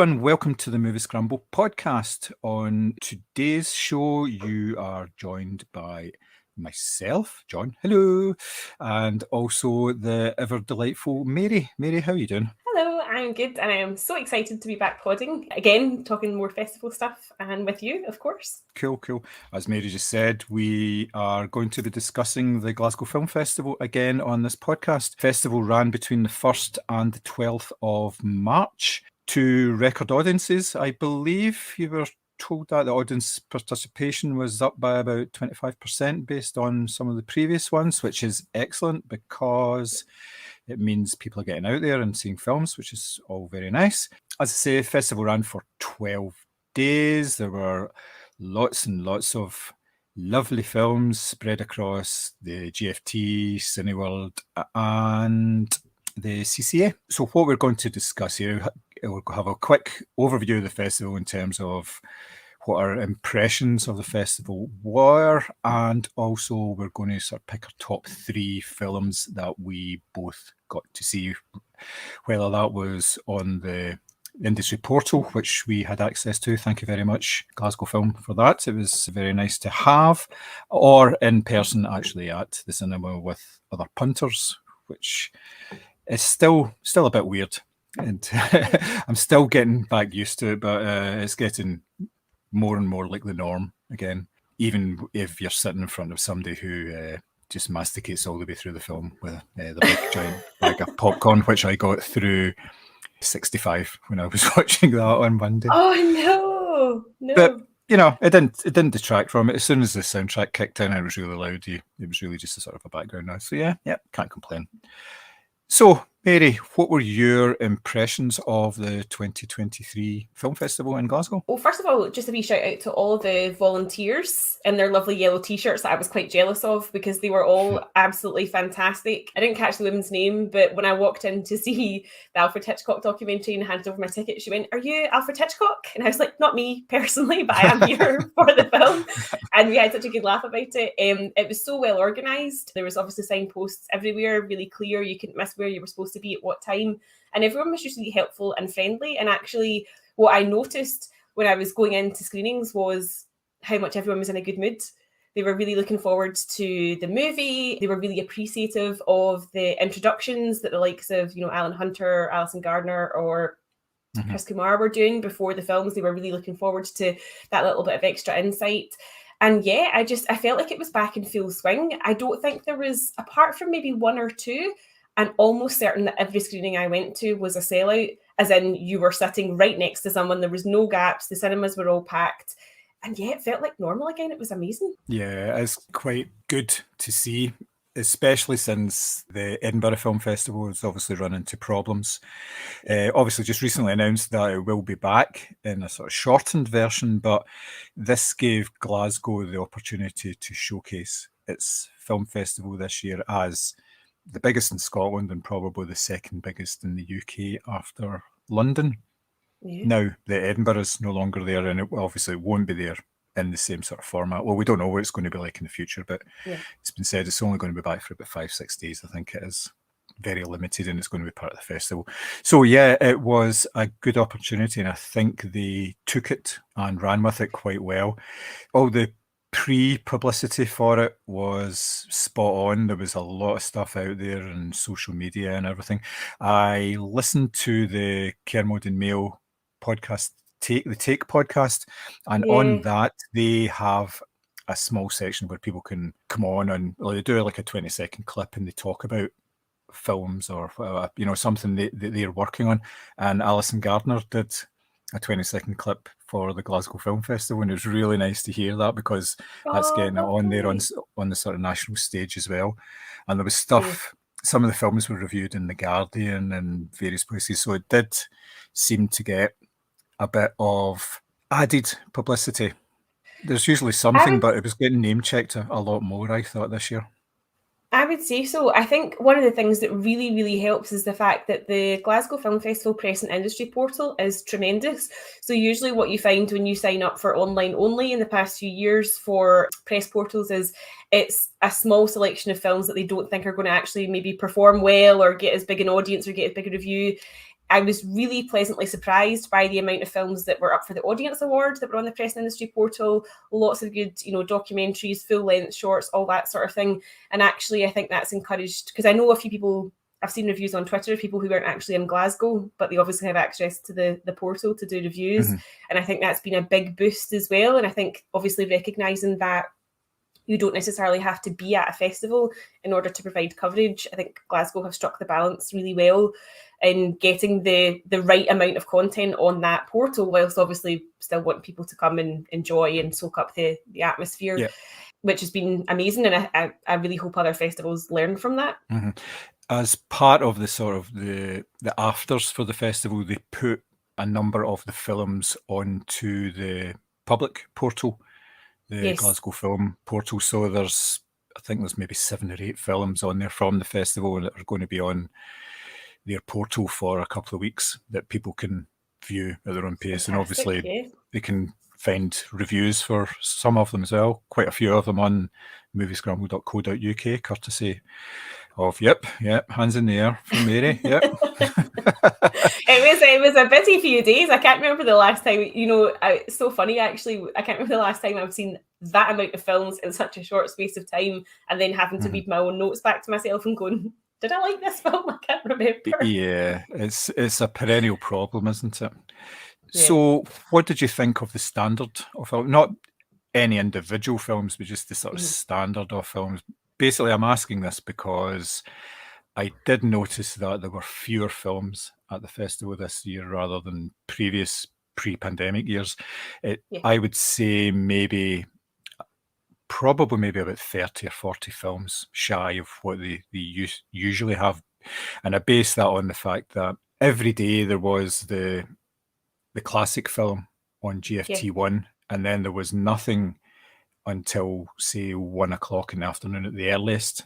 and welcome to the Moviescramble podcast. On today's show, you are joined by myself, John, hello, and also the ever delightful Mary. Mary, how are you doing? Hello, I'm good, and I am so excited to be back podding again, talking more festival stuff, and with you, of course. Cool. As Mary just said, we are going to be discussing the Glasgow Film Festival again on this podcast. Festival ran between the 1st and the 12th of March to record audiences. I believe you were told that the audience participation was up by about 25% based on some of the previous ones, which is excellent because it means people are getting out there and seeing films, which is all very nice. As I say, the festival ran for 12 days. There were lots and lots of lovely films spread across the GFT, Cineworld, and the CCA. So what we're going to discuss here, we'll have a quick overview of the festival in terms of what our impressions of the festival were, and also we're going to sort of pick our top 3 films that we both got to see, whether that was on the industry portal, which we had access to. Thank you very much, Glasgow Film, for that. It was very nice to have, or in person actually at the cinema with other punters, which is still a bit weird, and I'm still getting back used to it, but it's getting more and more like the norm again, even if you're sitting in front of somebody who just masticates all the way through the film with the big giant bag of popcorn, which I got through 65 when I was watching that on Monday. Oh no! But you know, it didn't detract from it. As soon as the soundtrack kicked in, it was really loud. It was really just a sort of a background noise. So yeah, can't complain. So, Mary, what were your impressions of the 2023 Film Festival in Glasgow? Well, first of all, just a wee shout out to all the volunteers in their lovely yellow t-shirts that I was quite jealous of because they were all absolutely fantastic. I didn't catch the woman's name, but when I walked in to see the Alfred Hitchcock documentary and handed over my ticket, she went, "Are you Alfred Hitchcock?" And I was like, "Not me personally, but I am here for the film." And we had such a good laugh about it. It was so well organised. There was obviously signposts everywhere, really clear. You couldn't miss where you were supposed to be at what time. And everyone was just really helpful and friendly. And actually, what I noticed when I was going into screenings was how much everyone was in a good mood. They were really looking forward to the movie. They were really appreciative of the introductions that the likes of, Alan Hunter, Alison Gardner, or Chris Kumar were doing before the films. They were really looking forward to that little bit of extra insight. And yeah, I felt like it was back in full swing. I don't think there was, apart from maybe one or two, I'm almost certain that every screening I went to was a sellout, as in you were sitting right next to someone. There was no gaps. The cinemas were all packed. And yeah, it felt like normal again. It was amazing. Yeah, it's quite good to see, especially since the Edinburgh Film Festival is obviously run into problems. Obviously, just recently announced that it will be back in a sort of shortened version, but this gave Glasgow the opportunity to showcase its film festival this year as the biggest in Scotland and probably the second biggest in the UK after London. Yeah. Now, the Edinburgh is no longer there, and it obviously won't be there in the same sort of format. Well, we don't know what it's going to be like in the future, but It's been said it's only going to be back for about 5-6 days. I think it is very limited, and it's going to be part of the festival. So yeah, it was a good opportunity, and I think they took it and ran with it quite well. All the pre-publicity for it was spot on. There was a lot of stuff out there on social media and everything. I listened to the Kermode and Mail podcast, the Take podcast, and on that they have a small section where people can come on and they do like a 20-second clip and they talk about films or something that they're working on. And Alison Gardner did a 20-second clip for the Glasgow Film Festival, and it was really nice to hear that because that's getting it on there on the sort of national stage as well. And there was stuff, some of the films were reviewed in The Guardian and various places, so it did seem to get a bit of added publicity. There's usually something, but it was getting name-checked a lot more, I thought, this year. I would say so. I think one of the things that really, really helps is the fact that the Glasgow Film Festival Press and Industry portal is tremendous. So usually what you find when you sign up for online only in the past few years for press portals is it's a small selection of films that they don't think are going to actually maybe perform well or get as big an audience or get as big a review. I was really pleasantly surprised by the amount of films that were up for the Audience Award that were on the Press and Industry portal. Lots of good, documentaries, full-length shorts, all that sort of thing. And actually, I think that's encouraged, because I know a few people, I've seen reviews on Twitter of people who weren't actually in Glasgow, but they obviously have access to the portal to do reviews. Mm-hmm. And I think that's been a big boost as well. And I think obviously recognising that you don't necessarily have to be at a festival in order to provide coverage. I think Glasgow have struck the balance really well in getting the right amount of content on that portal, whilst obviously still want people to come and enjoy and soak up the atmosphere, yeah. which has been amazing. And I really hope other festivals learn from that. Mm-hmm. As part of the sort of the afters for the festival, they put a number of the films onto the public portal, the Glasgow Film portal. So I think there's maybe 7 or 8 films on there from the festival that are going to be on their portal for a couple of weeks that people can view at their own pace. And obviously they can find reviews for some of them as well. Quite a few of them on moviescramble.co.uk, courtesy of hands in the air from Mary. Yep. It was a busy few days. I can't remember the last time, it's so funny actually. I can't remember the last time I've seen that amount of films in such a short space of time, and then having to read my own notes back to myself and going, did I like this film? I can't remember. Yeah, it's a perennial problem, isn't it? Yeah. So what did you think of the standard of film? Not any individual films, but just the sort of standard of films. Basically, I'm asking this because I did notice that there were fewer films at the festival this year rather than previous pre-pandemic years. I would say probably about 30 or 40 films shy of what they usually have. And I base that on the fact that every day there was the classic film on GFT1, and then there was nothing until, say, 1 o'clock in the afternoon at the earliest.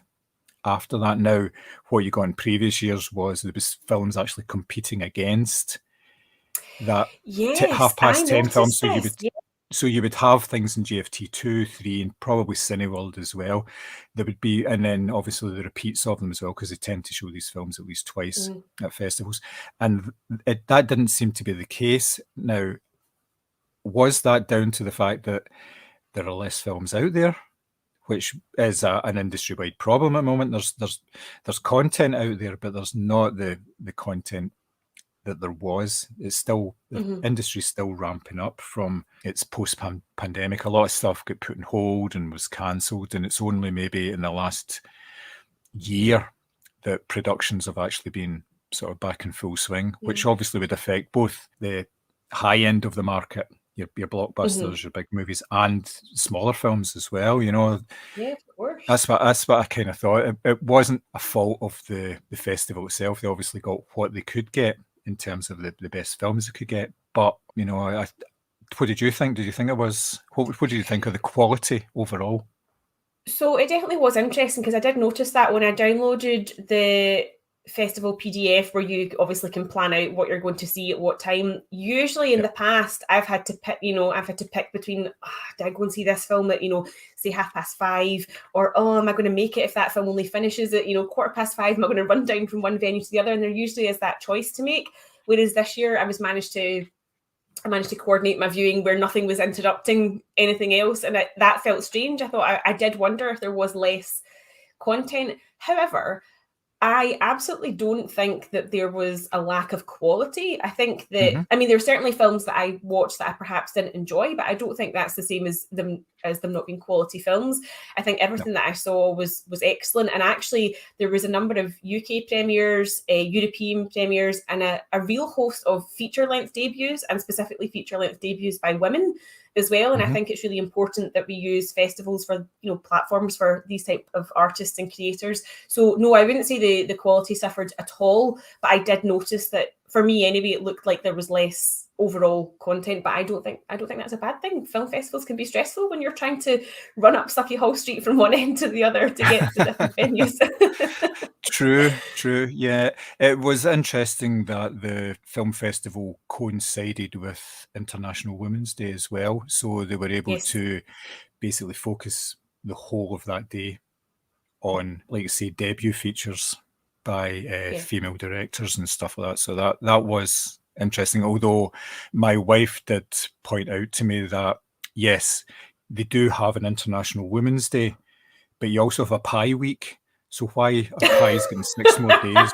After that, now, what you got in previous years was there was films actually competing against that 10:30 films. So you would have things in GFT 2, 3, and probably Cineworld as well. There would be, and then obviously the repeats of them as well, because they tend to show these films at least twice at festivals. And that didn't seem to be the case. Now, was that down to the fact that there are less films out there, which is an industry-wide problem at the moment? There's content out there, but there's not the content that there was. It's still, the industry's still ramping up from its post-pandemic. A lot of stuff got put on hold and was cancelled, and it's only maybe in the last year that productions have actually been sort of back in full swing, which obviously would affect both the high end of the market, your blockbusters, your big movies, and smaller films as well. Yeah, of course. That's what I kind of thought. It wasn't a fault of the festival itself. They obviously got what they could get in terms of the best films they could get. But what did you think? Did you think it was? What did you think of the quality overall? So it definitely was interesting, because I did notice that when I downloaded the festival PDF, where you obviously can plan out what you're going to see at what time. Usually in the past, I've had to pick between, do I go and see this film at, say 5:30, or am I going to make it if that film only finishes at, 5:15? Am I going to run down from one venue to the other? And there usually is that choice to make. Whereas this year I managed to coordinate my viewing where nothing was interrupting anything else. And that felt strange. I thought I did wonder if there was less content. However, I absolutely don't think that there was a lack of quality. I think that, there are certainly films that I watched that I perhaps didn't enjoy, but I don't think that's the same as them not being quality films. I think everything that I saw was excellent. And actually, there was a number of UK premieres, European premieres, and a real host of feature-length debuts, and specifically feature-length debuts by women as well. And I think it's really important that we use festivals for, platforms for these type of artists and creators. So no, I wouldn't say the quality suffered at all, but I did notice that, for me anyway, it looked like there was less overall content. But I don't think that's a bad thing. Film festivals can be stressful when you're trying to run up Sucky Hall Street from one end to the other to get to different venues. True. Yeah, it was interesting that the film festival coincided with International Women's Day as well, so they were able to basically focus the whole of that day on, like I say, debut features by female directors and stuff like that. So that was interesting. Although my wife did point out to me that, yes, they do have an International Women's Day, but you also have a pie week. So why are pies getting 6 more days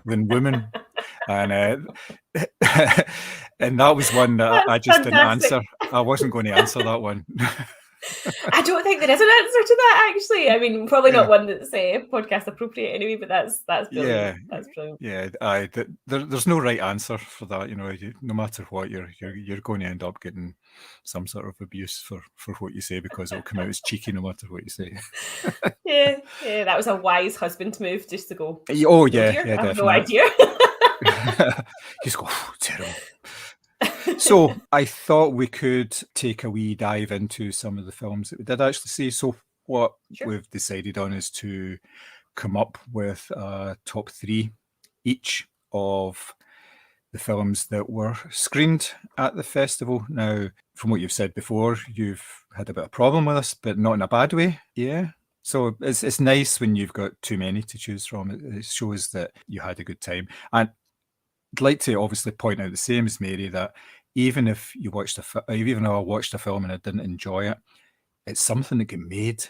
than women? And and that was one that I just didn't answer. I wasn't going to answer that one. I don't think there is an answer to that, actually. I mean, probably not one that's podcast appropriate anyway, but that's brilliant. That's brilliant. Yeah, there's no right answer for that. No matter what, you're going to end up getting some sort of abuse for what you say, because it'll come out as cheeky no matter what you say. Yeah, that was a wise husband move, just to go. Oh yeah, dear, yeah, I have definitely. no idea. Just go, terrible. So I thought we could take a wee dive into some of the films that we did actually see. So what we've decided on is to come up with a top 3 each of the films that were screened at the festival. Now, from what you've said before, you've had a bit of problem with us, but not in a bad way. Yeah. So it's nice when you've got too many to choose from. It shows that you had a good time. And I'd like to obviously point out the same as Mary, that even if you watched even though I watched a film and I didn't enjoy it, it's something that got made.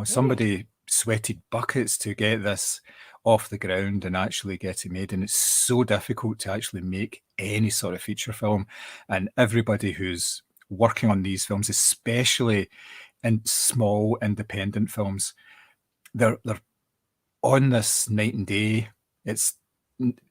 Somebody sweated buckets to get this off the ground and actually get it made. And it's so difficult to actually make any sort of feature film. And everybody who's working on these films, especially in small independent films, they're on this night and day.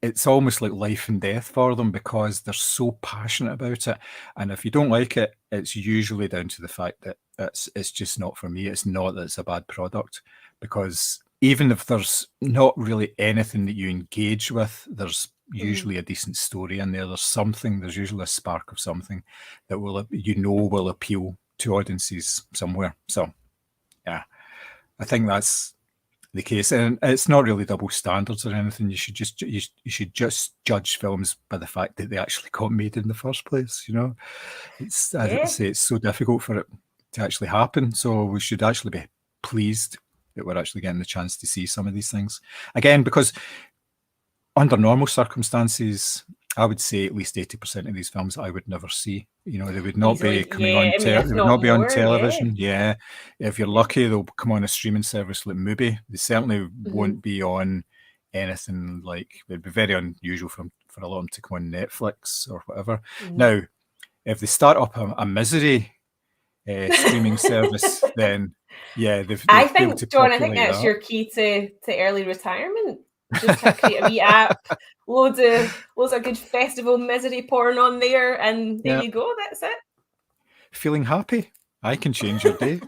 It's almost like life and death for them, because they're so passionate about it. And if you don't like it, it's usually down to the fact that it's just not for me. It's not that it's a bad product, because even if there's not really anything that you engage with, there's usually a decent story in there. There's usually a spark of something that will appeal to audiences somewhere. So yeah, I think that's the case, and it's not really double standards or anything. You should just judge films by the fact that they actually got made in the first place. It's as I say, it's so difficult for it to actually happen. So we should actually be pleased that we're actually getting the chance to see some of these things again, because under normal circumstances, I would say at least 80% of these films I would never see. They would not be coming on. They would not be on television. Yeah, if you're lucky, they'll come on a streaming service like Mubi. They certainly won't be on anything like. It'd be very unusual for a lot of them to come on Netflix or whatever. Now, if they start up a misery streaming service, then I think, John, I think that's your key to early retirement. Just create a wee app, loads of good festival misery porn on there, and there you go. That's it. Feeling happy? I can change your day.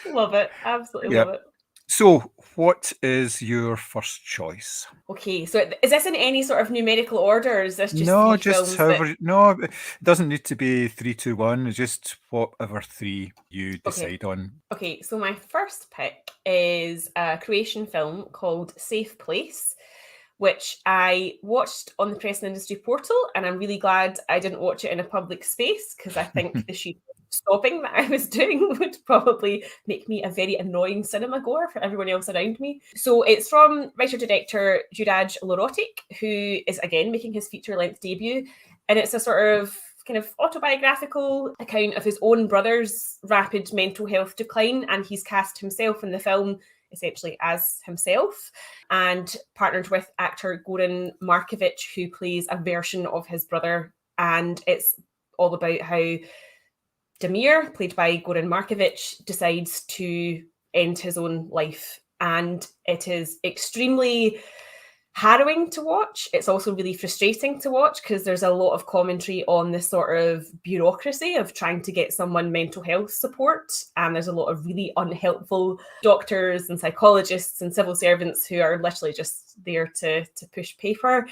Love it. Absolutely love it. So, what is your first choice? Okay, so is this in any sort of numerical order, or is this just just however? No, it doesn't need to be 3, 2, 1. It's just whatever 3 you decide on. Okay, so my first pick is a Croatian film called Safe Place, which I watched on the Press and Industry portal, and I'm really glad I didn't watch it in a public space, because I think the sheer stopping that I was doing would probably make me a very annoying cinema goer for everyone else around me. So it's from writer-director Juraj Lorotic, who is again making his feature-length debut, and it's a sort of kind of autobiographical account of his own brother's rapid mental health decline, and he's cast himself in the film essentially as himself, and partnered with actor Goran Markovic, who plays a version of his brother. And it's all about how Damir, played by Goran Markovic, decides to end his own life. And it is extremely harrowing to watch. It's also really frustrating to watch, because there's a lot of commentary on this sort of bureaucracy of trying to get someone mental health support. And there's a lot of really unhelpful doctors and psychologists and civil servants who are literally just there to push paper.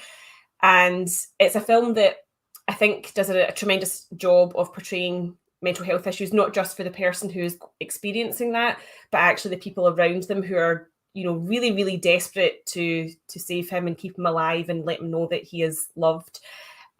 And it's a film that I think does a tremendous job of portraying mental health issues, not just for the person who is experiencing that, but actually the people around them who are, really, really desperate to save him and keep him alive and let him know that he is loved.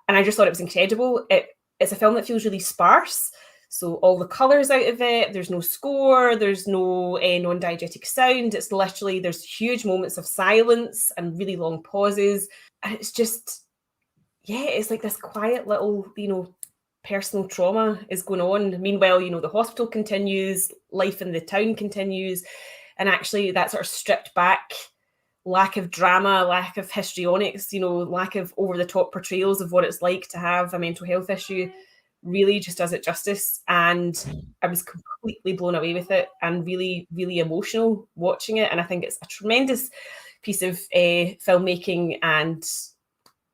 And I just thought it was incredible. It's a film that feels really sparse. So all the colours out of it, there's no score, there's no non-diegetic sound. It's literally, there's huge moments of silence and really long pauses. And it's just, yeah, it's like this quiet little, personal trauma is going on. Meanwhile, the hospital continues, life in the town continues. And actually that sort of stripped back lack of drama, lack of histrionics, lack of over-the-top portrayals of what it's like to have a mental health issue really just does it justice. And I was completely blown away with it and really, really emotional watching it. And I think it's a tremendous piece of filmmaking, and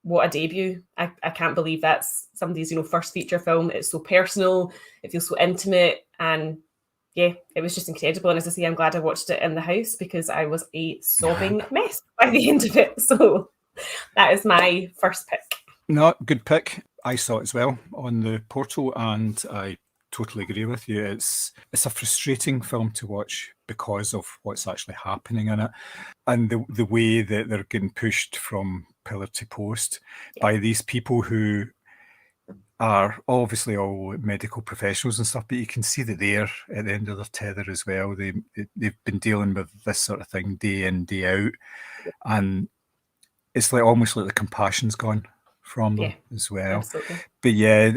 what a debut. I can't believe that's somebody's, first feature film. It's so personal, it feels so intimate, and yeah, it was just incredible. And as I say, I'm glad I watched it in the house because I was a sobbing mess by the end of it. So that is my first pick. No, good pick. I saw it as well on the portal, and I totally agree with you. It's a frustrating film to watch because of what's actually happening in it, and the way that they're getting pushed from pillar to post by these people who are obviously all medical professionals and stuff, but you can see that they're at the end of their tether as well. They've been dealing with this sort of thing day in, day out, and it's like almost like the compassion's gone from them as well. Absolutely. But yeah,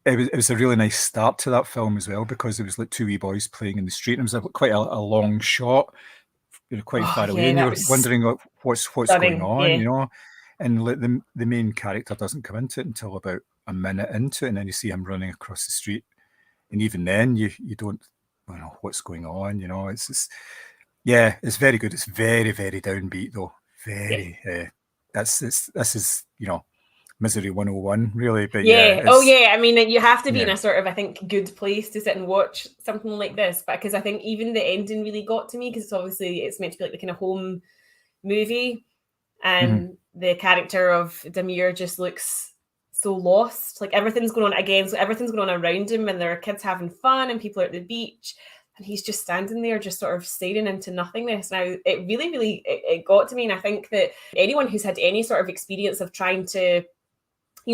it was a really nice start to that film as well, because it was like two wee boys playing in the street, and it was quite a long shot, quite far away, and you were wondering what's going on, and like the main character doesn't come into it until about a minute into it, and then you see him running across the street, and even then you don't know what's going on. It's just, it's very good. It's very, very downbeat though. Very. This is Misery 101 really. But I mean, you have to be in a sort of, I think, good place to sit and watch something like this, because I think even the ending really got to me, because it's meant to be like the kind of home movie, and the character of Damir just looks so lost. Like everything's going on again, so everything's going on around him, and there are kids having fun and people are at the beach, and he's just standing there just sort of staring into nothingness. Now it really, really it got to me, and I think that anyone who's had any sort of experience of trying to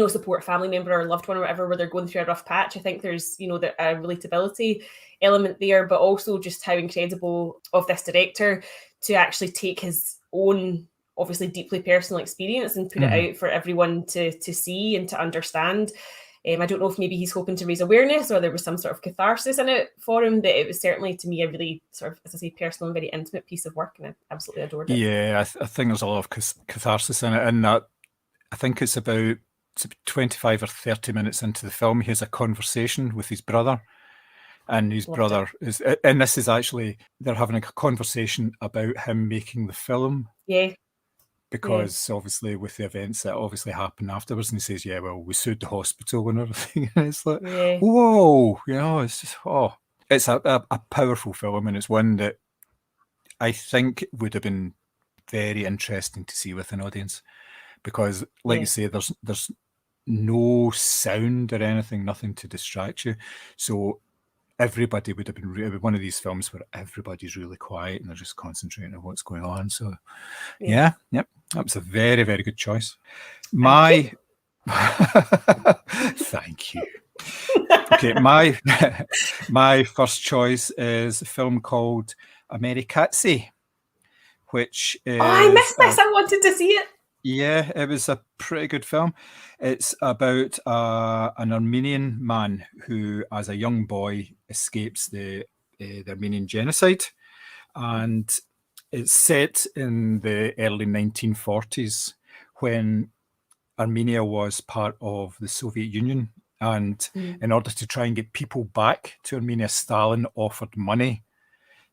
support a family member or a loved one or whatever, where they're going through a rough patch, I think there's a relatability element there, but also just how incredible of this director to actually take his own obviously deeply personal experience and put it out for everyone to see and to understand. I don't know if maybe he's hoping to raise awareness or there was some sort of catharsis in it for him, but it was certainly to me a really sort of, as I say, personal and very intimate piece of work, and I absolutely adored it. Yeah, I think there's a lot of catharsis in it, and that I think it's about 25 or 30 minutes into the film, he has a conversation with his brother, and his brother is, and this is actually, they're having a conversation about him making the film. Yeah. Because obviously with the events that obviously happened afterwards, and he says, yeah, well, we sued the hospital and everything. And it's like, whoa, it's just, it's a powerful film, and it's one that I think would have been very interesting to see with an audience, because like you say, there's no sound or anything, nothing to distract you. So everybody would have been one of these films where everybody's really quiet and they're just concentrating on what's going on. So that was a very, very good choice. Thank you. Okay, my first choice is a film called Americazzi, which is... Oh, I missed this. I wanted to see it. Yeah, it was a pretty good film. It's about an Armenian man who, as a young boy, escapes the Armenian genocide, and it's set in the early 1940s when Armenia was part of the Soviet Union, and in order to try and get people back to Armenia, Stalin offered money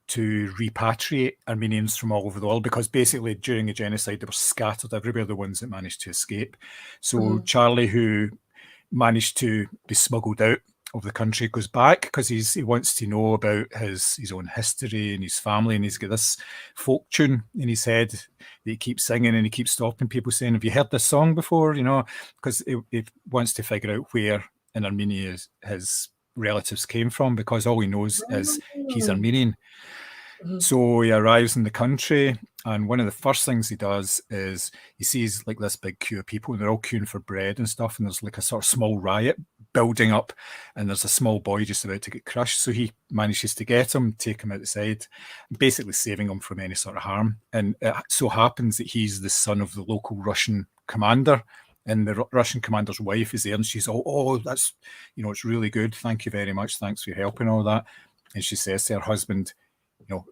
to repatriate Armenians from all over the world, because basically during the genocide they were scattered everywhere, the ones that managed to escape. So Charlie, who managed to be smuggled out of the country, goes back because he wants to know about his own history and his family, and he's got this folk tune in his head that he keeps singing, and he keeps stopping people saying, have you heard this song before? Because he wants to figure out where in Armenia his relatives came from, because all he knows is he's Armenian. So he arrives in the country, and one of the first things he does is he sees like this big queue of people, and they're all queuing for bread and stuff, and there's like a sort of small riot building up, and there's a small boy just about to get crushed. So he manages to get him, take him outside, basically saving him from any sort of harm. And it so happens that he's the son of the local Russian commander. And the Russian commander's wife is there, and she's oh, that's, it's really good. Thank you very much. Thanks for your help and all that. And she says to her husband,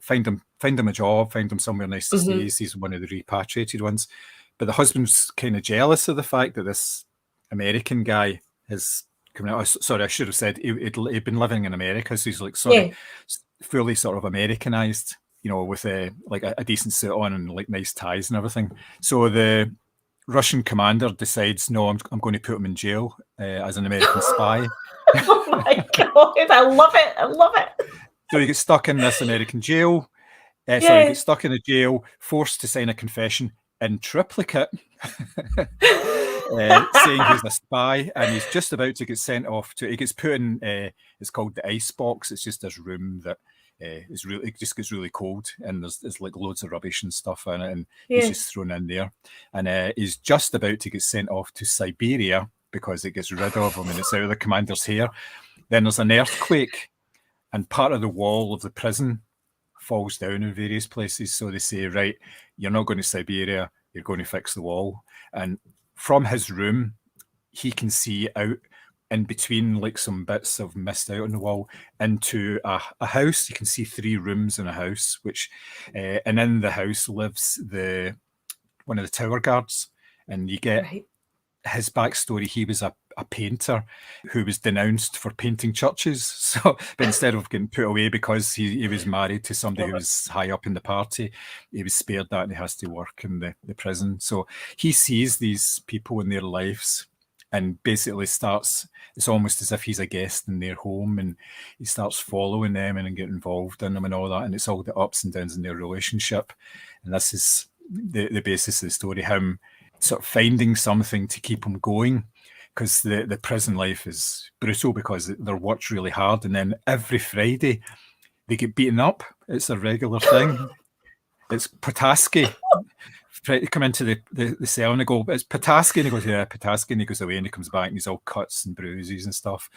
find him a job, find him somewhere nice to stay. He's one of the repatriated ones. But the husband's kind of jealous of the fact that this American guy has come out. Sorry, I should have said he'd been living in America, so he's like fully sort of Americanized, with a decent suit on and like nice ties and everything. So the Russian commander decides, no, I'm going to put him in jail as an American spy. Oh my God, I love it. So he gets stuck in this American jail. He gets stuck in a jail, forced to sign a confession in triplicate, saying he's a spy, and he's just about to get sent off to. He gets put in. It's called the ice box. It's just this room that is really. It just gets really cold, and there's like loads of rubbish and stuff in it, and he's just thrown in there, and he's just about to get sent off to Siberia because it gets rid of him and it's out of the commander's hair. Then there's an earthquake, and part of the wall of the prison falls down in various places. So they say, right, you're not going to Siberia, you're going to fix the wall. And from his room, he can see out in between like some bits of mist out on the wall into a house. You can see 3 rooms in a house, which and in the house lives one of the tower guards. And you get his backstory. He was a painter who was denounced for painting churches. So, but instead of getting put away because he was married to somebody who was high up in the party, he was spared that and he has to work in the prison. So he sees these people in their lives and basically it's almost as if he's a guest in their home, and he starts following them and getting involved in them and all that. And it's all the ups and downs in their relationship. And this is the basis of the story, him sort of finding something to keep him going, because the prison life is brutal because they're worked really hard, and then every Friday they get beaten up. It's a regular thing. It's Petoskey. They come into the cell and they go, it's Petoskey, and he goes, yeah, Petoskey, and he goes away and he comes back and he's all cuts and bruises and stuff.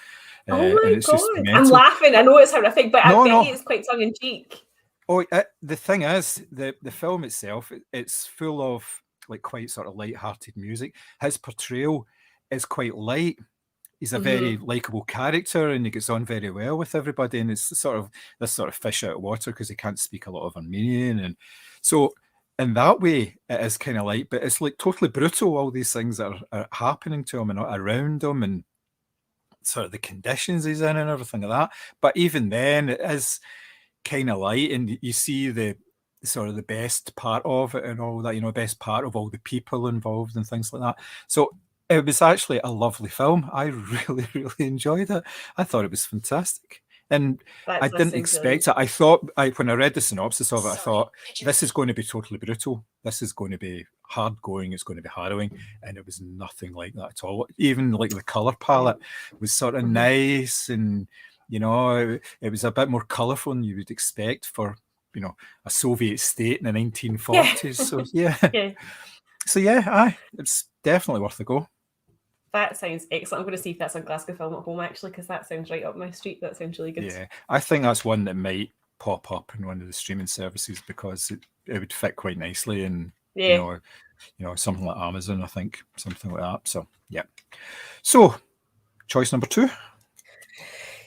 Oh my and it's God. just mental. I'm laughing. I know it's horrific, but I bet it's quite tongue in cheek. Oh, the thing is, the film itself, it's full of like quite sort of light-hearted music. His portrayal is quite light. He's a very likable character, and he gets on very well with everybody. And it's sort of this sort of fish out of water because he can't speak a lot of Armenian, and so in that way it is kind of light. But it's like totally brutal. All these things that are happening to him and around him, and sort of the conditions he's in and everything like that. But even then, it is kind of light, and you see the sort of the best part of it and all that, best part of all the people involved and things like that. So it was actually a lovely film. I really, really enjoyed it. I thought it was fantastic. And I didn't expect it. I thought, when I read the synopsis of it, I thought, this is going to be totally brutal. This is going to be hard going. It's going to be harrowing. And it was nothing like that at all. Even like the colour palette was sort of nice, and, it was a bit more colourful than you would expect for, a Soviet state in the 1940s. So, it's definitely worth a go. That sounds excellent. I'm going to see if that's on Glasgow Film at Home, actually, because that sounds right up my street. That sounds really good. Yeah, I think that's one that might pop up in one of the streaming services because it would fit quite nicely, and something like Amazon, I think, something like that. So yeah. So choice number 2.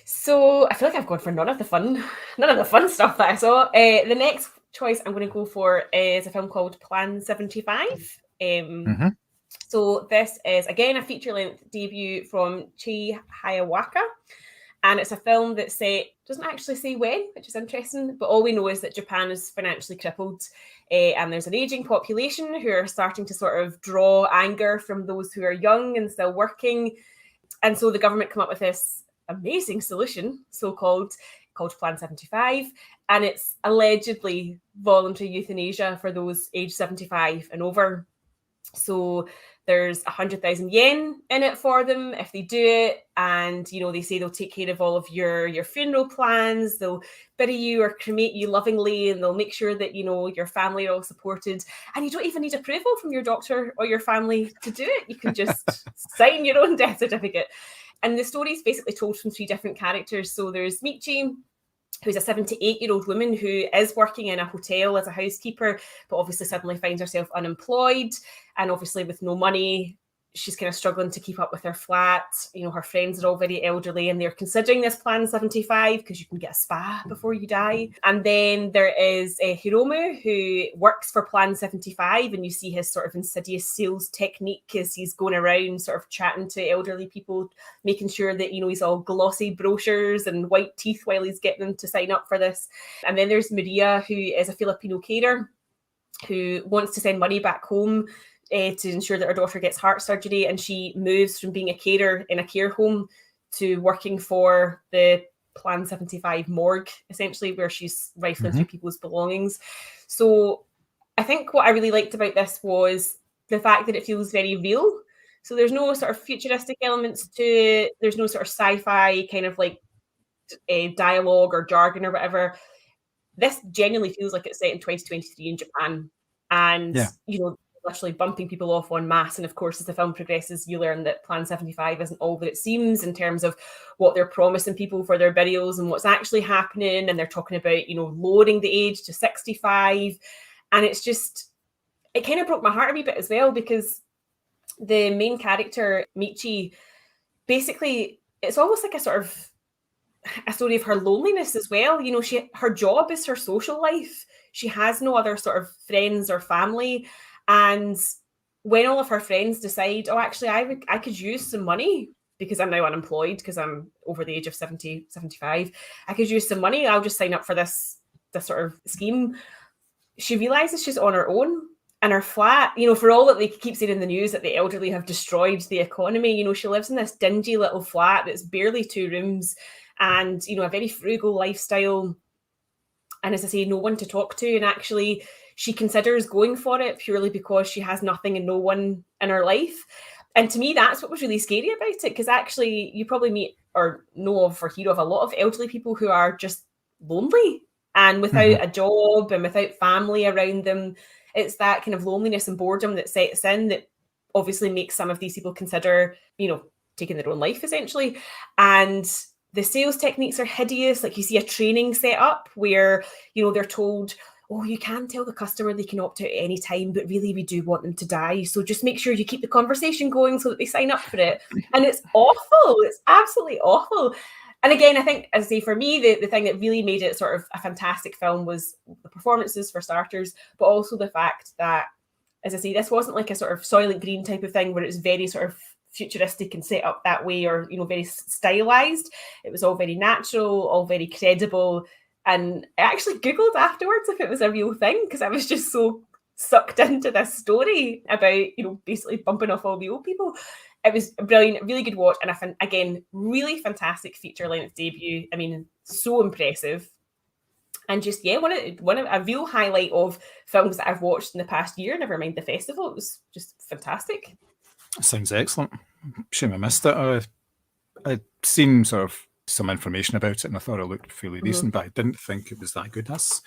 So I feel like I've gone for none of the fun stuff that I saw. The next choice I'm going to go for is a film called Plan 75. So this is, again, a feature-length debut from Chi Hayawaka, and it's a film that doesn't actually say when, which is interesting, but all we know is that Japan is financially crippled, and there's an aging population who are starting to sort of draw anger from those who are young and still working, and so the government come up with this amazing solution, called Plan 75, and it's allegedly voluntary euthanasia for those aged 75 and over. So there's 100,000 yen in it for them if they do it, and they say they'll take care of all of your funeral plans, they'll bury you or cremate you lovingly, and they'll make sure that your family are all supported, and you don't even need approval from your doctor or your family to do it. You can just sign your own death certificate. And the story is basically told from 3 different characters. So there's Michi, who's a 78-year-old woman who is working in a hotel as a housekeeper, but obviously suddenly finds herself unemployed and obviously with no money. She's kind of struggling to keep up with her flat. You know, her friends are all very elderly and they're considering this Plan 75 because you can get a spa before you die. And then there is Hiromu, who works for Plan 75, and you see his sort of insidious sales technique as he's going around sort of chatting to elderly people, making sure that, you know, he's all glossy brochures and white teeth while he's getting them to sign up for this. And then there's Maria, who is a Filipino carer who wants to send money back home to ensure that her daughter gets heart surgery, and she moves from being a carer in a care home to working for the Plan 75 morgue, essentially, where she's rifling through people's belongings. So I think what I really liked about this was the fact that it feels very real. So there's no sort of futuristic elements to it. There's no sort of sci-fi kind of like dialogue or jargon or whatever. This genuinely feels like it's set in 2023 in Japan. And, you know, literally bumping people off en masse. And of course, as the film progresses, you learn that Plan 75 isn't all that it seems in terms of what they're promising people for their burials and what's actually happening. And they're talking about, you know, lowering the age to 65. And it's just, it kind of broke my heart a wee bit as well, because the main character, Michi, basically, it's almost like a sort of a story of her loneliness as well. You know, her job is her social life. She has no other sort of friends or family. And when all of her friends decide, oh, actually, I could use some money because I'm now unemployed because I'm over the age of 70, 75. I could use some money. I'll just sign up for this sort of scheme. She realizes she's on her own, and her flat, you know, for all that they keep saying in the news that the elderly have destroyed the economy, you know, she lives in this dingy little flat that's barely 2 rooms and, you know, a very frugal lifestyle. And as I say, no one to talk to. And actually, she considers going for it purely because she has nothing and no one in her life. And to me, that's what was really scary about it, because actually you probably meet or know of or hear of a lot of elderly people who are just lonely and without a job and without family around them. It's that kind of loneliness and boredom that sets in that obviously makes some of these people consider, you know, taking their own life essentially. And the sales techniques are hideous. Like, you see a training set up where, you know, they're told, oh, you can tell the customer they can opt out at any time, but really we do want them to die. So just make sure you keep the conversation going so that they sign up for it. And it's awful. It's absolutely awful. And again, I think, as I say, for me, the thing that really made it sort of a fantastic film was the performances, for starters, but also the fact that, as I say, this wasn't like a sort of Soylent Green type of thing where it's very sort of futuristic and set up that way, or, you know, very stylized. It was all very natural, all very credible. And I actually Googled afterwards if it was a real thing, because I was just so sucked into this story about, you know, basically bumping off all the old people. It was a brilliant, really good watch. And again, really fantastic feature-length debut. I mean, so impressive. And just, yeah, one of a real highlight of films that I've watched in the past year, never mind the festival. It was just fantastic. Sounds excellent. Shame I missed it. I'd seen sort of some information about it and I thought it looked fairly decent, but I didn't think it was that good. That's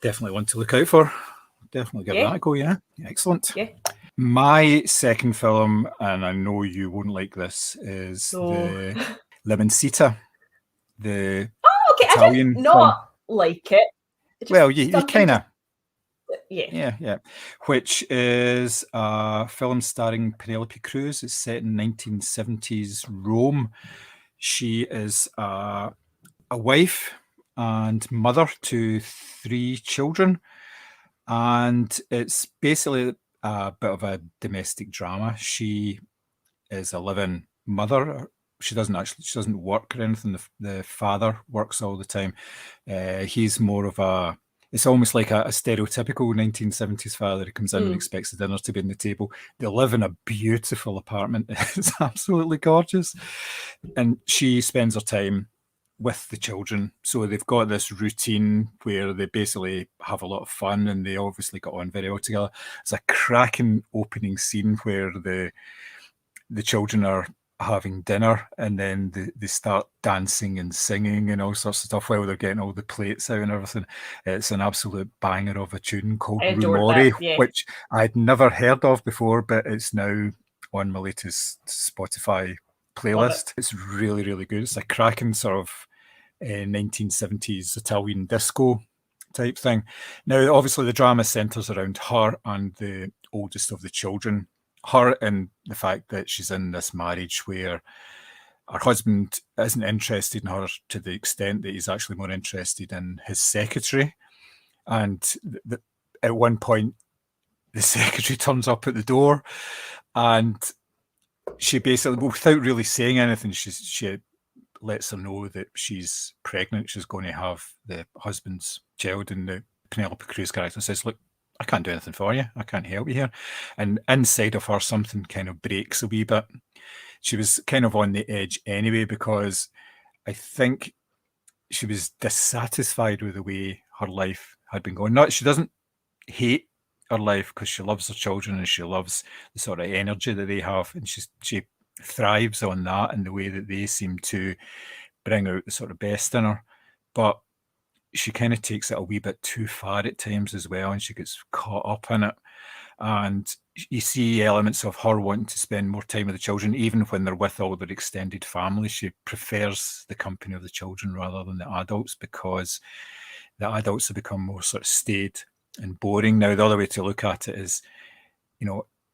definitely one to look out for. Definitely give that a go, yeah. Excellent. Yeah. My second film, and I know you won't like this, is the Limoncita, the Italian I did not like it. Well, you kind of... Yeah. Which is a film starring Penelope Cruz. It's set in 1970s Rome. She is a wife and mother to 3 children. And it's basically a bit of a domestic drama. She is a living mother. She doesn't work or anything. The father works all the time. He's more of a... It's almost like a stereotypical 1970s father who comes in and expects the dinner to be on the table. They live in a beautiful apartment. It's absolutely gorgeous. And she spends her time with the children. So they've got this routine where they basically have a lot of fun and they obviously got on very well together. It's a cracking opening scene where the children are having dinner and then they start dancing and singing and all sorts of stuff while they're getting all the plates out and everything. It's an absolute banger of a tune called Rumore, which I'd never heard of before, but it's now on my latest Spotify playlist. It's really, really good. It's a cracking sort of 1970s Italian disco type thing. Now, obviously, the drama centres around her and the oldest of the children. Her and the fact that she's in this marriage where her husband isn't interested in her to the extent that he's actually more interested in his secretary. And at one point, the secretary turns up at the door and she basically, without really saying anything, she lets her know that she's pregnant. She's going to have the husband's child, and the Penelope Cruz character says, look, I can't do anything for you. I can't help you here. And inside of her, something kind of breaks a wee bit. She was kind of on the edge anyway, because I think she was dissatisfied with the way her life had been going. She doesn't hate her life because she loves her children and she loves the sort of energy that they have, and she thrives on that and the way that they seem to bring out the sort of best in her. But she kind of takes it a wee bit too far at times as well, and she gets caught up in it. And you see elements of her wanting to spend more time with the children, even when they're with all their extended family. She prefers the company of the children rather than the adults, because the adults have become more sort of staid and boring. Now, the other way to look at it is,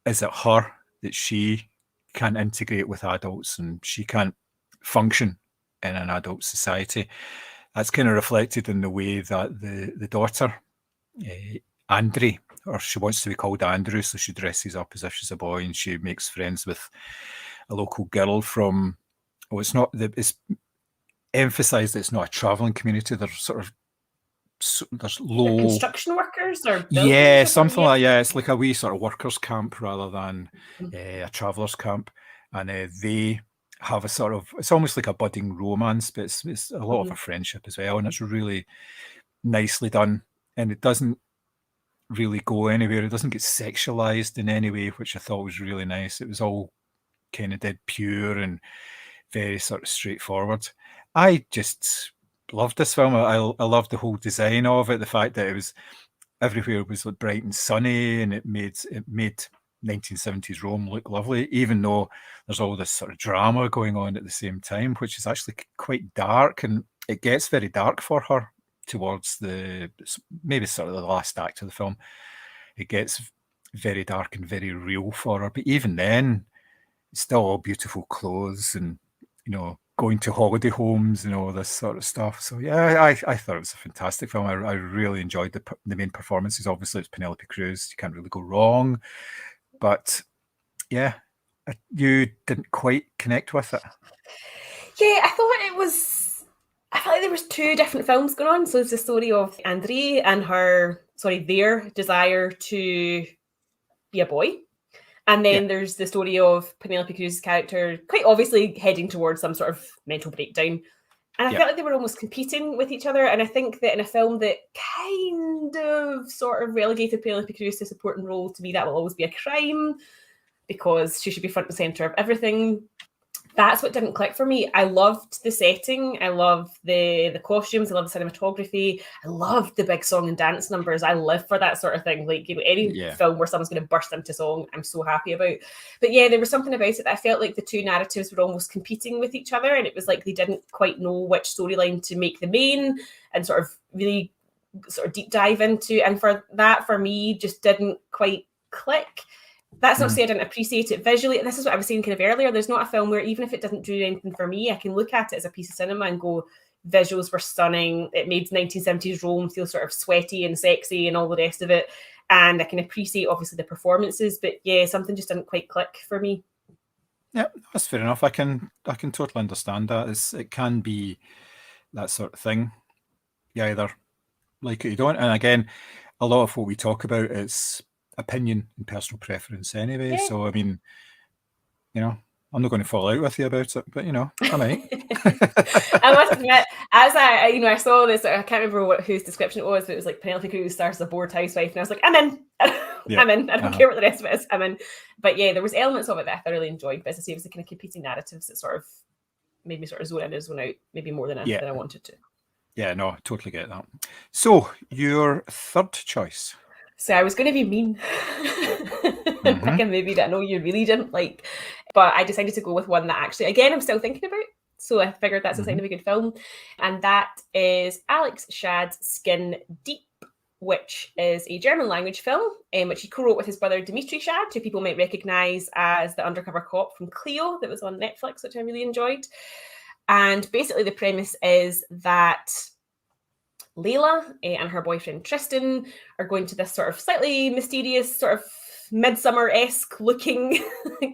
is it her that she can't integrate with adults and she can't function in an adult society? That's kind of reflected in the way that the daughter, Andre, or she wants to be called Andrew, so she dresses up as if she's a boy, and she makes friends with a local girl from, it's emphasised that it's not a travelling community. They're sort of, there's low construction workers or something like it's like a wee sort of workers camp rather than a travellers camp, and they have a sort of, it's almost like a budding romance, but it's a lot of a friendship as well, and it's really nicely done, and it doesn't really go anywhere. It doesn't get sexualized in any way, which I thought was really nice. It was all kind of dead pure and very sort of straightforward. I just loved this film. I loved the whole design of it, the fact that it was everywhere was like bright and sunny, and it made 1970s Rome look lovely, even though there's all this sort of drama going on at the same time, which is actually quite dark, and it gets very dark for her towards maybe sort of the last act of the film. It gets very dark and very real for her, but even then, it's still all beautiful clothes and going to holiday homes and all this sort of stuff. So yeah, I thought it was a fantastic film. I really enjoyed the main performances. Obviously, it's Penelope Cruz. You can't really go wrong. But yeah, you didn't quite connect with it. Yeah, I felt like there was two different films going on. So it's the story of Andre and their desire to be a boy. And then there's the story of Penelope Cruz's character quite obviously heading towards some sort of mental breakdown. And I felt like they were almost competing with each other. And I think that in a film that kind of sort of relegated Penelope Cruz to a supporting role, to me, that will always be a crime, because she should be front and centre of everything. That's what didn't click for me. I loved the setting. I loved the costumes. I loved the cinematography. I loved the big song and dance numbers. I live for that sort of thing. Like, any film where someone's going to burst into song, I'm so happy about. But yeah, there was something about it that I felt like the two narratives were almost competing with each other. And it was like they didn't quite know which storyline to make the main and sort of really sort of deep dive into. And for me, just didn't quite click. That's not to say I didn't appreciate it visually. This is what I was saying kind of earlier. There's not a film where, even if it doesn't do anything for me, I can look at it as a piece of cinema and go, visuals were stunning. It made 1970s Rome feel sort of sweaty and sexy and all the rest of it. And I can appreciate, obviously, the performances. But yeah, something just didn't quite click for me. Yeah, that's fair enough. I can totally understand that. It can be that sort of thing. You either like it or you don't. And again, a lot of what we talk about is opinion and personal preference anyway. Yeah. So I mean, I'm not going to fall out with you about it, but I might. I must admit, as I saw this, I can't remember whose description it was, but it was like Penelope Cruz stars as a bored housewife, and I was like, I'm in. I'm in. I don't care what the rest of it is. I'm in. But yeah, there was elements of it that I thoroughly enjoyed. But as I say, it was the kind of competing narratives that sort of made me sort of zone in and zone out, maybe more than I wanted to. Yeah, no, I totally get that. So, your third choice. So I was going to be mean and pick a movie that I know you really didn't like, but I decided to go with one that actually, again, I'm still thinking about. So I figured that's a sign of a good film. And that is Alex Shad's Skin Deep, which is a German language film, which he co-wrote with his brother Dimitri Shad, who people might recognise as the undercover cop from Cleo that was on Netflix, which I really enjoyed. And basically the premise is that Layla and her boyfriend Tristan are going to this sort of slightly mysterious, sort of midsummer-esque looking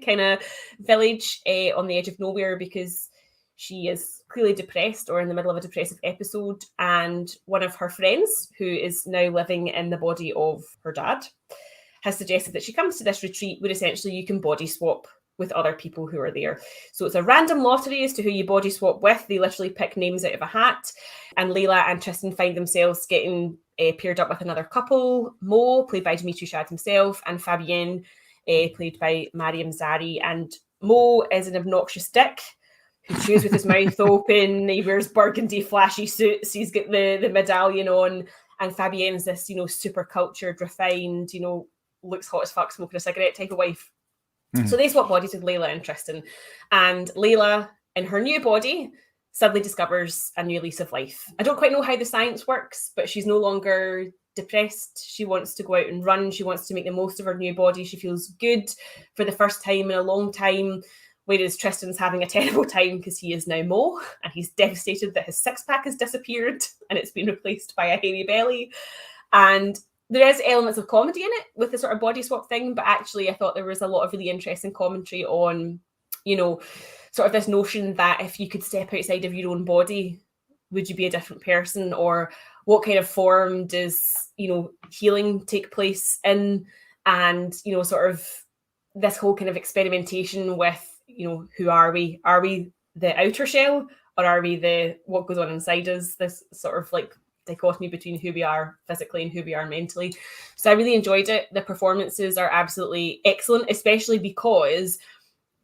kind of village on the edge of nowhere because she is clearly depressed or in the middle of a depressive episode. And one of her friends, who is now living in the body of her dad, has suggested that she comes to this retreat where essentially you can body swap with other people who are there. So it's a random lottery as to who you body swap with. They literally pick names out of a hat. And Layla and Tristan find themselves getting paired up with another couple, Mo, played by Dimitri Shad himself, and Fabienne, played by Mariam Zari. And Mo is an obnoxious dick who chews with his mouth open. He wears burgundy flashy suits. He's got the medallion on. And Fabienne's this, super cultured, refined, looks hot as fuck, smoking a cigarette type of wife. So they swap bodies with Layla and Tristan. And Layla, in her new body, suddenly discovers a new lease of life. I don't quite know how the science works, but she's no longer depressed. She wants to go out and run. She wants to make the most of her new body. She feels good for the first time in a long time, whereas Tristan's having a terrible time because he is now Mo, and he's devastated that his six-pack has disappeared and it's been replaced by a hairy belly. And there is elements of comedy in it with the sort of body swap thing, but actually I thought there was a lot of really interesting commentary on, sort of this notion that if you could step outside of your own body, would you be a different person? Or what kind of form does, healing take place in? And, sort of this whole kind of experimentation with, who are we? Are we the outer shell, or are we what goes on inside us? This sort of like dichotomy between who we are physically and who we are mentally. So I really enjoyed it. The performances are absolutely excellent, especially because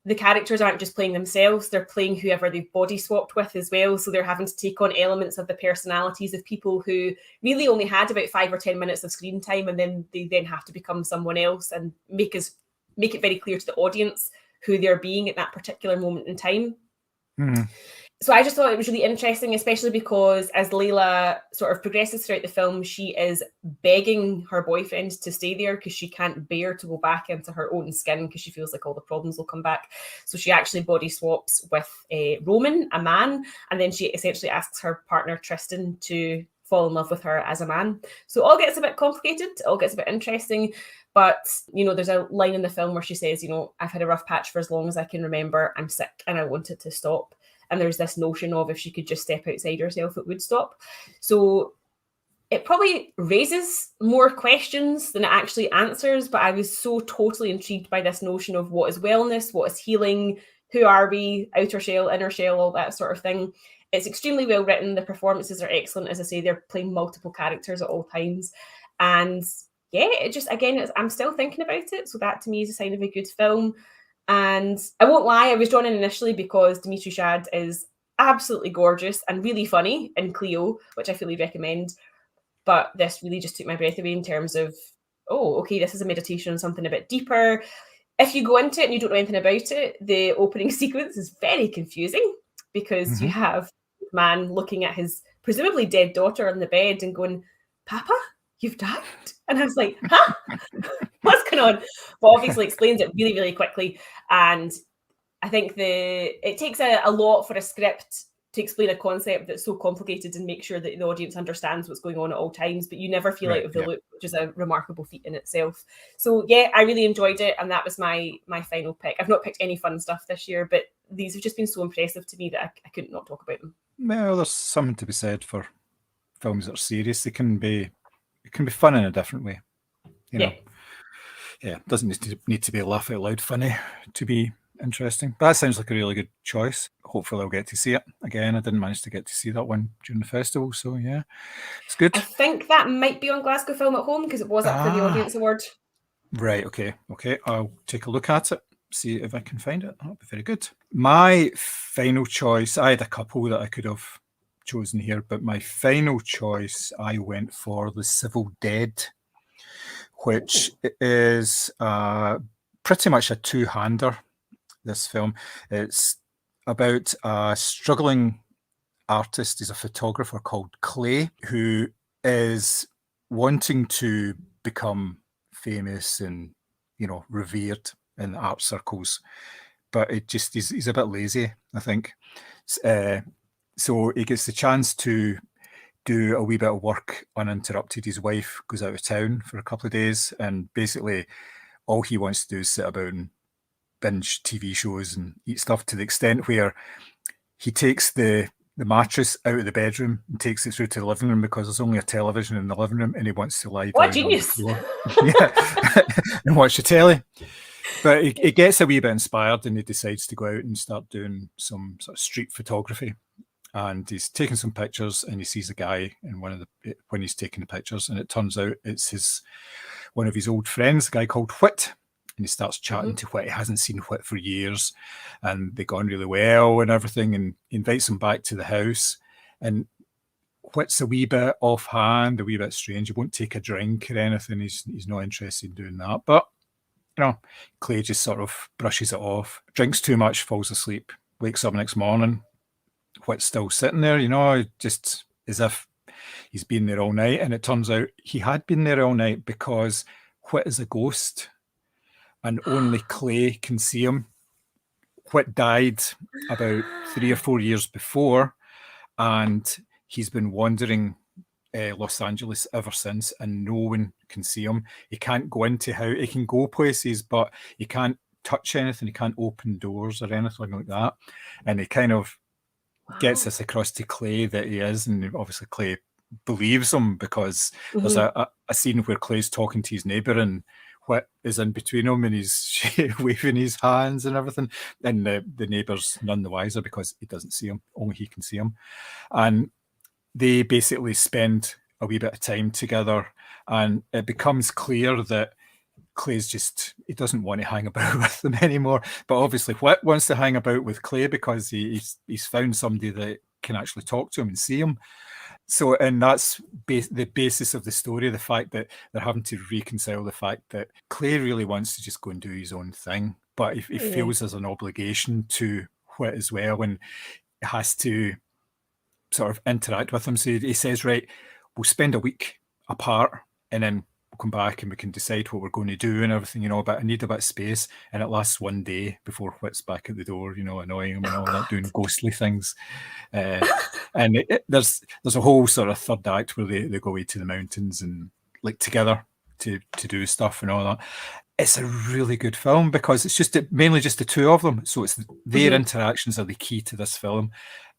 the characters aren't just playing themselves, they're playing whoever they've body swapped with as well. So they're having to take on elements of the personalities of people who really only had about 5 or 10 minutes of screen time, and then they then have to become someone else and make it very clear to the audience who they're being at that particular moment in time. So I just thought it was really interesting, especially because as Layla sort of progresses throughout the film, she is begging her boyfriend to stay there because she can't bear to go back into her own skin because she feels like all the problems will come back. So she actually body swaps with Roman, a man, and then she essentially asks her partner Tristan to fall in love with her as a man. So it all gets a bit complicated, it all gets a bit interesting. But, there's a line in the film where she says, I've had a rough patch for as long as I can remember. I'm sick and I want it to stop. And there's this notion of if she could just step outside herself, it would stop. So it probably raises more questions than it actually answers. But I was so totally intrigued by this notion of what is wellness, what is healing, who are we, outer shell, inner shell, all that sort of thing. It's extremely well written. The performances are excellent. As I say, they're playing multiple characters at all times. And yeah, it just, again, I'm still thinking about it. So that to me is a sign of a good film. And I won't lie, I was drawn in initially because Dimitri Shad is absolutely gorgeous and really funny in Cleo, which I fully recommend. But this really just took my breath away in terms of, oh, okay, this is a meditation on something a bit deeper. If you go into it and you don't know anything about it, the opening sequence is very confusing because you have a man looking at his presumably dead daughter on the bed and going, Papa, you've died? And I was like, huh? What's going on? But obviously explains it really, really quickly. And I think it takes a lot for a script to explain a concept that's so complicated and make sure that the audience understands what's going on at all times, but you never feel out of the loop, which is a remarkable feat in itself. So yeah, I really enjoyed it, and that was my final pick. I've not picked any fun stuff this year, but these have just been so impressive to me that I couldn't not talk about them. Well, there's something to be said for films that are serious. It can be fun in a different way. Yeah, it doesn't need to be laugh out loud funny to be interesting. But that sounds like a really good choice. Hopefully I'll get to see it again. I didn't manage to get to see that one during the festival, so yeah, it's good. I think that might be on Glasgow Film at Home because it was up for the Audience Award. Right, okay. I'll take a look at it, see if I can find it. That'll be very good. My final choice, I had a couple that I could have chosen here, but my final choice, I went for The Civil Dead, which is pretty much a two-hander, this film. It's about a struggling artist. He's a photographer called Clay, who is wanting to become famous and, you know, revered in art circles, but he's a bit lazy, I think. So he gets the chance to do a wee bit of work uninterrupted. His wife goes out of town for a couple of days, and basically all he wants to do is sit about and binge TV shows and eat stuff, to the extent where he takes the mattress out of the bedroom and takes it through to the living room, because there's only a television in the living room and he wants to lie What down on the genius! floor. Yeah, and watch the telly. But he gets a wee bit inspired, and he decides to go out and start doing some sort of street photography. And he's taking some pictures, and he sees a guy in when he's taking the pictures, and it turns out it's one of his old friends, a guy called Whit. And he starts chatting to Whit. He hasn't seen Whit for years, and they go on really well and everything, and he invites him back to the house. And Whit's a wee bit offhand, a wee bit strange. He won't take a drink or anything. He's not interested in doing that. But, you know, Clay just sort of brushes it off, drinks too much, falls asleep, wakes up next morning. Whit's still sitting there, you know, just as if he's been there all night. And it turns out he had been there all night, because Whit is a ghost and only Clay can see him. Whit died about 3 or 4 years before, and he's been wandering Los Angeles ever since, and no one can see him. He can't go into he can go places, but he can't touch anything. He can't open doors or anything like that. And he kind of gets this across to Clay that he is, and obviously Clay believes him, because there's a scene where Clay's talking to his neighbour, and Whit is in between them, and he's waving his hands and everything, and the neighbour's none the wiser, because he doesn't see him, only he can see him. And they basically spend a wee bit of time together, and it becomes clear that Clay's he doesn't want to hang about with them anymore. But obviously Whit wants to hang about with Clay, because he's found somebody that can actually talk to him and see him. So, and that's the basis of the story, the fact that they're having to reconcile the fact that Clay really wants to just go and do his own thing, but he feels there's an obligation to Whit as well, and has to sort of interact with him. So he says, right, we'll spend a week apart, and then we'll come back and we can decide what we're going to do and everything, you know, but I need a bit of space. And it lasts one day before Whit's back at the door, you know, annoying him and all that, doing ghostly things. And there's a whole sort of third act where they go away to the mountains and like together to do stuff and all that. It's a really good film, because it's mainly just the two of them. So it's their interactions are the key to this film.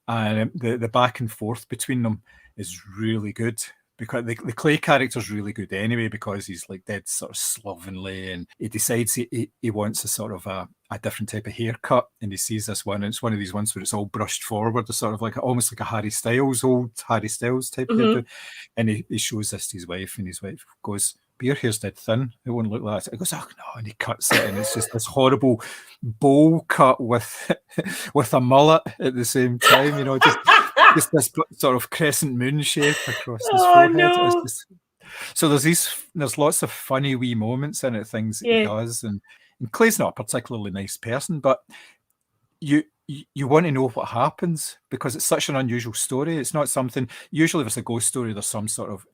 And the back and forth between them is really good, because the Clay character's really good anyway, because he's like dead sort of slovenly, and he decides he wants a sort of a different type of haircut, and he sees this one, and it's one of these ones where it's all brushed forward. It's sort of like almost like a old Harry Styles type hairdo. And he shows this to his wife, and his wife goes, "But your hair's dead thin, it won't look like that." He goes, "Oh no," and he cuts it, and it's just this horrible bowl cut with a mullet at the same time, you know, just this sort of crescent moon shape across his forehead. No. So there's lots of funny wee moments in it, things that he does, and Clay's not a particularly nice person, but you want to know what happens, because it's such an unusual story. It's not something, usually if it's a ghost story, there's some sort of,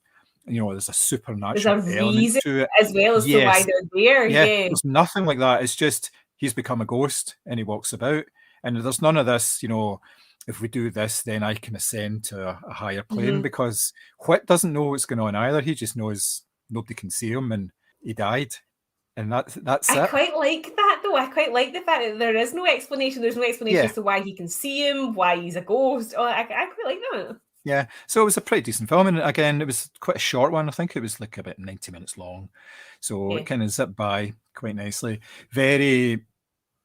you know, there's a supernatural element to it, as well as to why they're there. Yeah, there's nothing like that. It's just he's become a ghost and he walks about, and there's none of this, you know, if we do this, then I can ascend to a higher plane, because Whit doesn't know what's going on either. He just knows nobody can see him, and he died, and that's it. I quite like that, though. I quite like the fact that there is no explanation. There's no explanation as to why he can see him, why he's a ghost. Oh, I quite like that. Yeah, so it was a pretty decent film, and again, it was quite a short one. I think it was like about 90 minutes long, so it kind of zipped by quite nicely. Very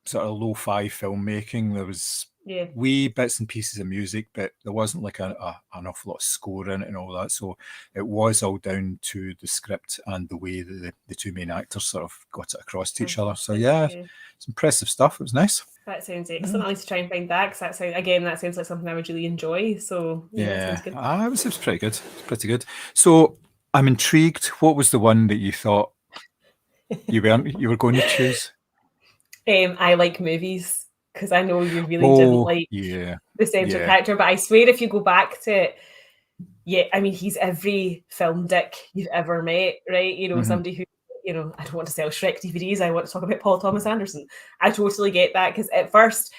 sort of lo-fi filmmaking. There was wee bits and pieces of music, but there wasn't like an awful lot of score in it and all that. So it was all down to the script and the way that the two main actors sort of got it across to each other. So yeah, it's impressive stuff. It was nice. That sounds excellent. I need to try and find that, because that sounds like something I would really enjoy. So yeah, that sounds good. It was pretty good. It's pretty good. So I'm intrigued. What was the one that you thought You weren't. You were going to choose. I like movies because I know you really didn't Oh, like yeah, the central yeah. character, but I swear if you go back to it, yeah, I mean, he's every film dick you've ever met, right? You know, Mm-hmm. somebody who, you know, I don't want to sell Shrek DVDs. I want to talk about Paul Thomas Anderson. I totally get that because at first,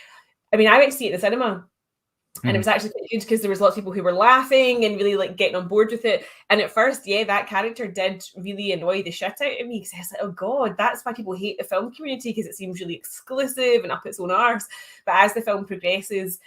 I mean, I went to see it in the cinema and it was actually quite good because there was lots of people who were laughing and really like getting on board with it. And at first, yeah, that character did really annoy the shit out of me because I was like, oh god, that's why people hate the film community because it seems really exclusive and up its own arse. But as the film progresses,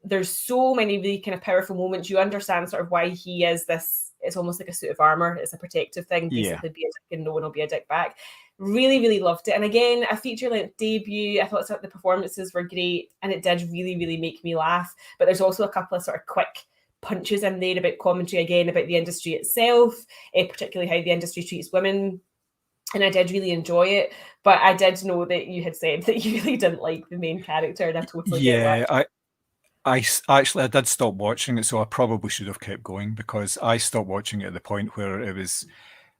there's so many really kind of powerful moments. You understand sort of why he is this. It's almost like a suit of armor. It's a protective thing. Basically, be a dick and no one will be a dick back. Really, really loved it. And again, a feature-length debut. I thought the performances were great, and it did really, really make me laugh. But there's also a couple of sort of quick punches in there about commentary again about the industry itself, particularly how the industry treats women. And I did really enjoy it, but I did know that you had said that you really didn't like the main character, and I totally get that. I did stop watching it, so I probably should have kept going because I stopped watching it at the point where it was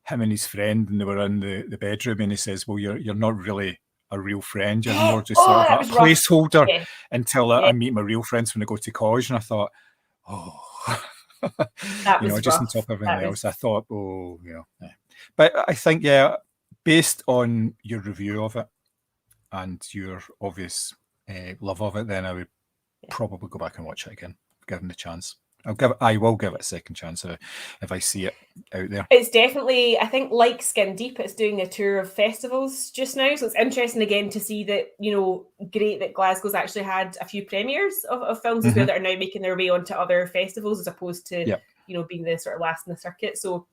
him and his friend, and they were in the bedroom, and he says, "Well, you're not really a real friend. You're more just sort of a placeholder until I meet my real friends when I go to college." And I thought, oh, that was just rough. on top of everything else, I thought, oh, yeah. But I think, based on your review of it and your obvious love of it, then I would probably go back and watch it again, given the chance. I will give it a second chance if I see it out there. It's definitely, I think, like Skin Deep, it's doing a tour of festivals just now. So it's interesting again to see that, great that Glasgow's actually had a few premieres of films as well that are now making their way onto other festivals as opposed to, being the sort of last in the circuit. So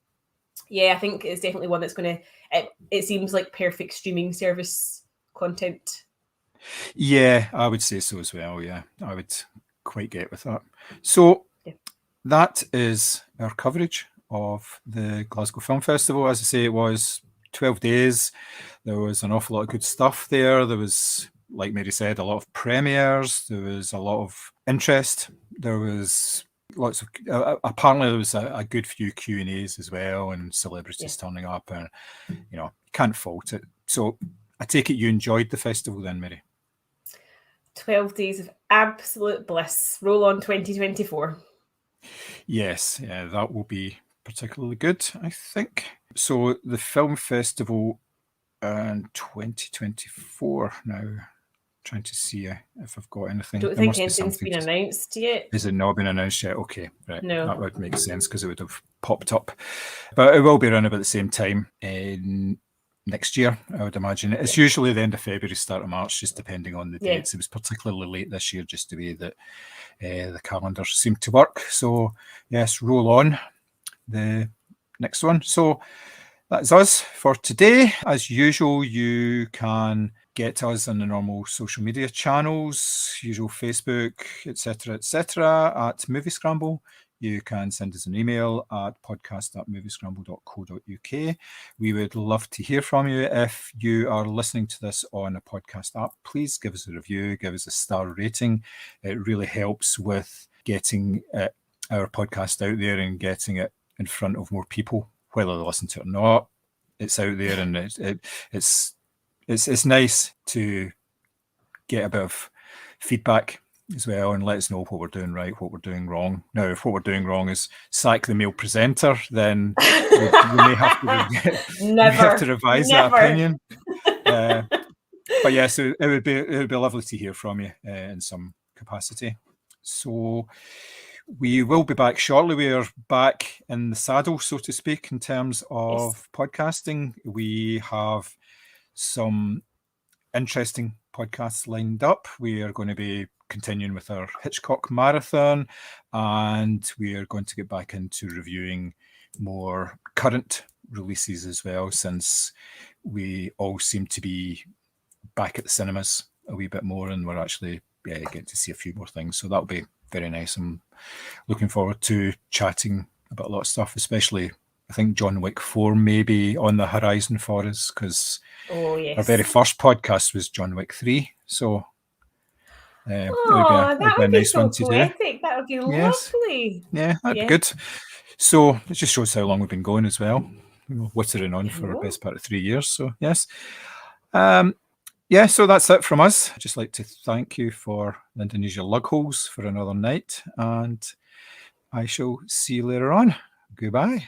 yeah, I think it's definitely one that's going to, it seems like perfect streaming service content. Yeah, I would say so as well. Yeah, I would quite get with that. So that is our coverage of the Glasgow Film Festival. As I say, it was 12 days. There was an awful lot of good stuff there. There was, like Mary said, a lot of premieres. There was a lot of interest. There was lots of apparently there was a good few Q&As as well, and celebrities turning up, and you can't fault it. So I take it you enjoyed the festival then, Mary? 12 days of absolute bliss. Roll on 2024. Yes, yeah, that will be particularly good, I think. So the film festival in 2024 now. Trying to see if I've got anything. I don't think anything's been announced yet. Is it not been announced yet? Okay, right. No. That would make sense because it would have popped up. But it will be around about the same time in next year, I would imagine. It's usually the end of February, start of March, just depending on the dates. It was particularly late this year, just the way that the calendars seem to work. So yes, roll on the next one. So that's us for today. As usual, you can get us on the normal social media channels, usual Facebook, etc., at Moviescramble. You can send us an email at podcast@moviescramble.co.uk. We would love to hear from you. If you are listening to this on a podcast app, please give us a review, give us a star rating. It really helps with getting our podcast out there and getting it in front of more people, whether they listen to it or not. It's out there, and it's nice to get a bit of feedback as well and let us know what we're doing right, what we're doing wrong. Now, if what we're doing wrong is sack the male presenter, then we may have to revise that opinion. But yeah, so it would be lovely to hear from you in some capacity. So we will be back shortly. We are back in the saddle, so to speak, in terms of podcasting. We have some interesting podcasts lined up. We are going to be continuing with our Hitchcock marathon, and we are going to get back into reviewing more current releases as well, since we all seem to be back at the cinemas a wee bit more, and we're actually getting to see a few more things. So that'll be very nice. I'm looking forward to chatting about a lot of stuff, especially I think John Wick 4 may be on the horizon for us, because our very first podcast was John Wick 3. So it would be a nice one to do. That would be lovely. Yeah, that'd be good. So it just shows how long we've been going as well. wittering on I for the know. best part of 3 years. So yes. Yeah, so that's it from us. I'd just like to thank you for the Indonesia Lugholes for another night, and I shall see you later on. Goodbye.